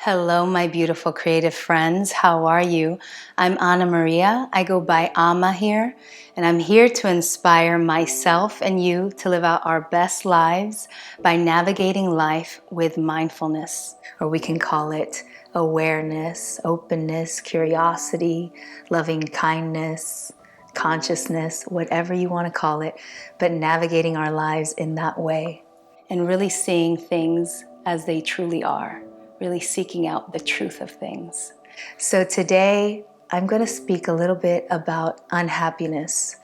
Hello, my beautiful creative friends. How are you? I'm Anna Maria. I go by Amma here, and I'm here to inspire myself and you to live out our best lives by navigating life with mindfulness, or we can call it awareness, openness, curiosity, loving kindness, consciousness, whatever you want to call it, but navigating our lives in that way and really seeing things as they truly are. Really seeking out the truth of things. So today, I'm going to speak a little bit about unhappiness.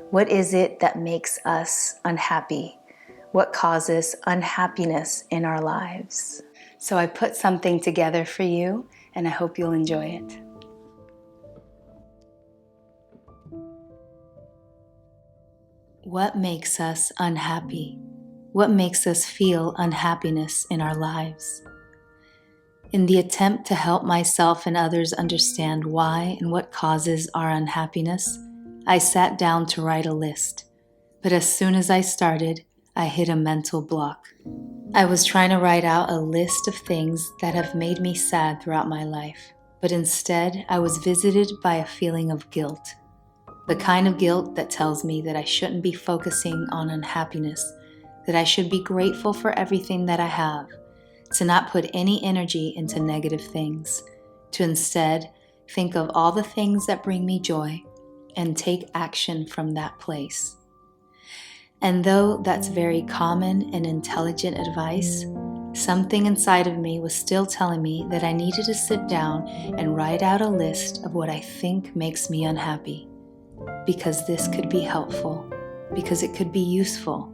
What is it that makes us unhappy? What causes unhappiness in our lives? So I put something together for you, and I hope you'll enjoy it. What makes us unhappy? What makes us feel unhappiness in our lives? In the attempt to help myself and others understand why and what causes our unhappiness, I sat down to write a list. But as soon as I started, I hit a mental block. I was trying to write out a list of things that have made me sad throughout my life, but instead I was visited by a feeling of guilt. The kind of guilt that tells me that I shouldn't be focusing on unhappiness, that I should be grateful for everything that I have, to not put any energy into negative things, to instead think of all the things that bring me joy and take action from that place. And though that's very common and intelligent advice, something inside of me was still telling me that I needed to sit down and write out a list of what I think makes me unhappy, because this could be helpful, because it could be useful.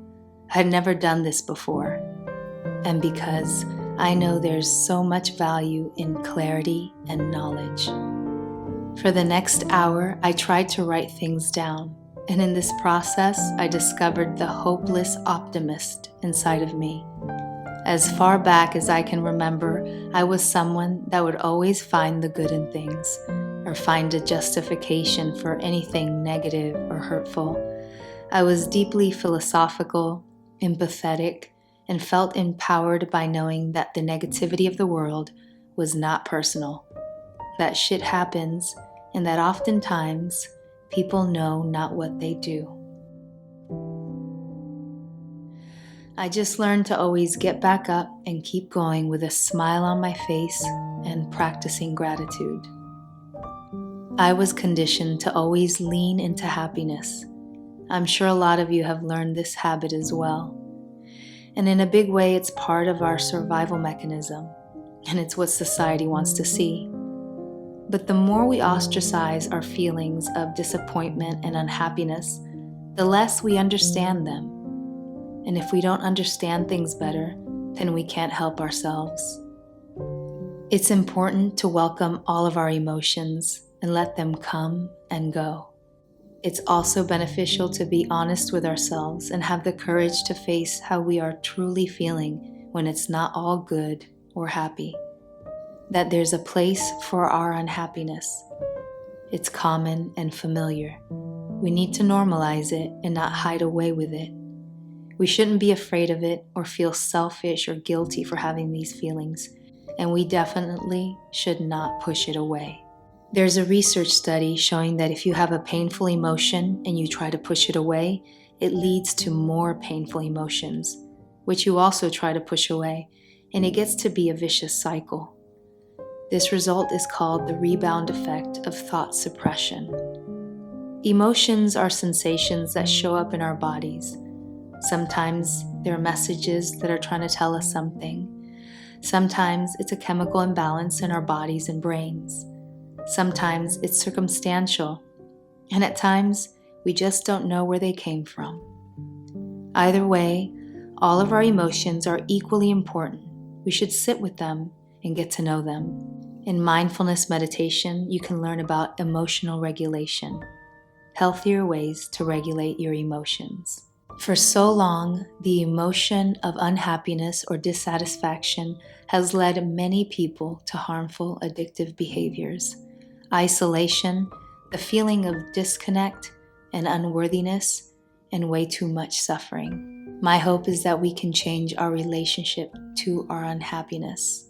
I had never done this before, and because I know there's so much value in clarity and knowledge. For the next hour, I tried to write things down, and in this process, I discovered the hopeless optimist inside of me. As far back as I can remember, I was someone that would always find the good in things, or find a justification for anything negative or hurtful. I was deeply philosophical, empathetic, and felt empowered by knowing that the negativity of the world was not personal, that shit happens, and that oftentimes people know not what they do. I just learned to always get back up and keep going with a smile on my face and practicing gratitude. I was conditioned to always lean into happiness. I'm sure a lot of you have learned this habit as well. And in a big way, it's part of our survival mechanism, and it's what society wants to see. But the more we ostracize our feelings of disappointment and unhappiness, the less we understand them. And if we don't understand things better, then we can't help ourselves. It's important to welcome all of our emotions and let them come and go. It's also beneficial to be honest with ourselves and have the courage to face how we are truly feeling when it's not all good or happy. That there's a place for our unhappiness. It's common and familiar. We need to normalize it and not hide away with it. We shouldn't be afraid of it or feel selfish or guilty for having these feelings, and we definitely should not push it away. There's a research study showing that if you have a painful emotion and you try to push it away, it leads to more painful emotions, which you also try to push away, and it gets to be a vicious cycle. This result is called the rebound effect of thought suppression. Emotions are sensations that show up in our bodies. Sometimes they're messages that are trying to tell us something. Sometimes it's a chemical imbalance in our bodies and brains. Sometimes it's circumstantial, and at times we just don't know where they came from. Either way, all of our emotions are equally important. We should sit with them and get to know them. In mindfulness meditation, you can learn about emotional regulation, healthier ways to regulate your emotions. For so long, the emotion of unhappiness or dissatisfaction has led many people to harmful addictive behaviors. Isolation, the feeling of disconnect and unworthiness, and way too much suffering. My hope is that we can change our relationship to our unhappiness.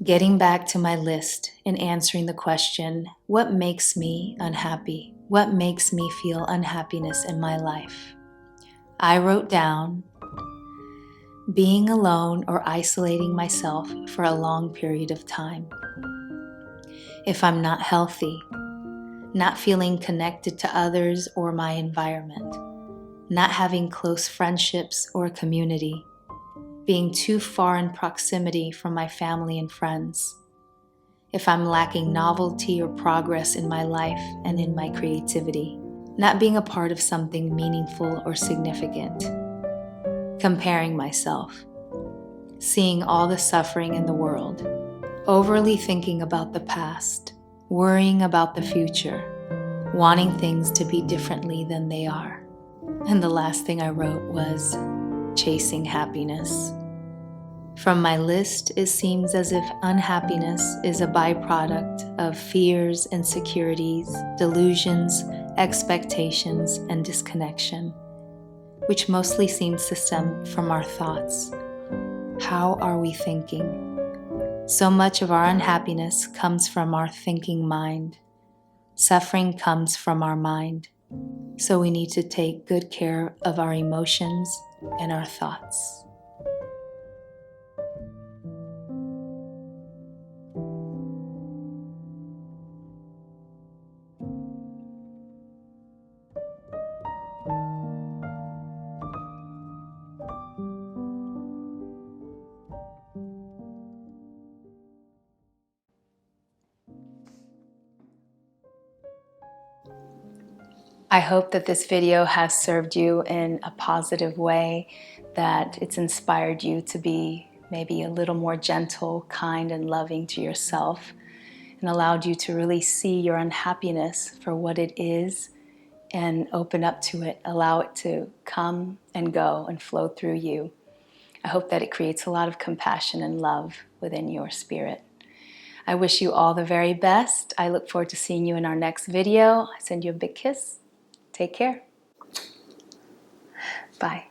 Getting back to my list and answering the question, what makes me unhappy? What makes me feel unhappiness in my life? I wrote down being alone or isolating myself for a long period of time. If I'm not healthy, not feeling connected to others or my environment, not having close friendships or community, being too far in proximity from my family and friends, if I'm lacking novelty or progress in my life and in my creativity, not being a part of something meaningful or significant, comparing myself, seeing all the suffering in the world, overly thinking about the past, worrying about the future, wanting things to be differently than they are. And the last thing I wrote was chasing happiness. From my list, it seems as if unhappiness is a byproduct of fears, insecurities, delusions, expectations, and disconnection, which mostly seems to stem from our thoughts. How are we thinking? So much of our unhappiness comes from our thinking mind. Suffering comes from our mind. So we need to take good care of our emotions and our thoughts. I hope that this video has served you in a positive way, that it's inspired you to be maybe a little more gentle, kind, and loving to yourself, and allowed you to really see your unhappiness for what it is and open up to it, allow it to come and go and flow through you. I hope that it creates a lot of compassion and love within your spirit. I wish you all the very best. I look forward to seeing you in our next video. I send you a big kiss. Take care. Bye.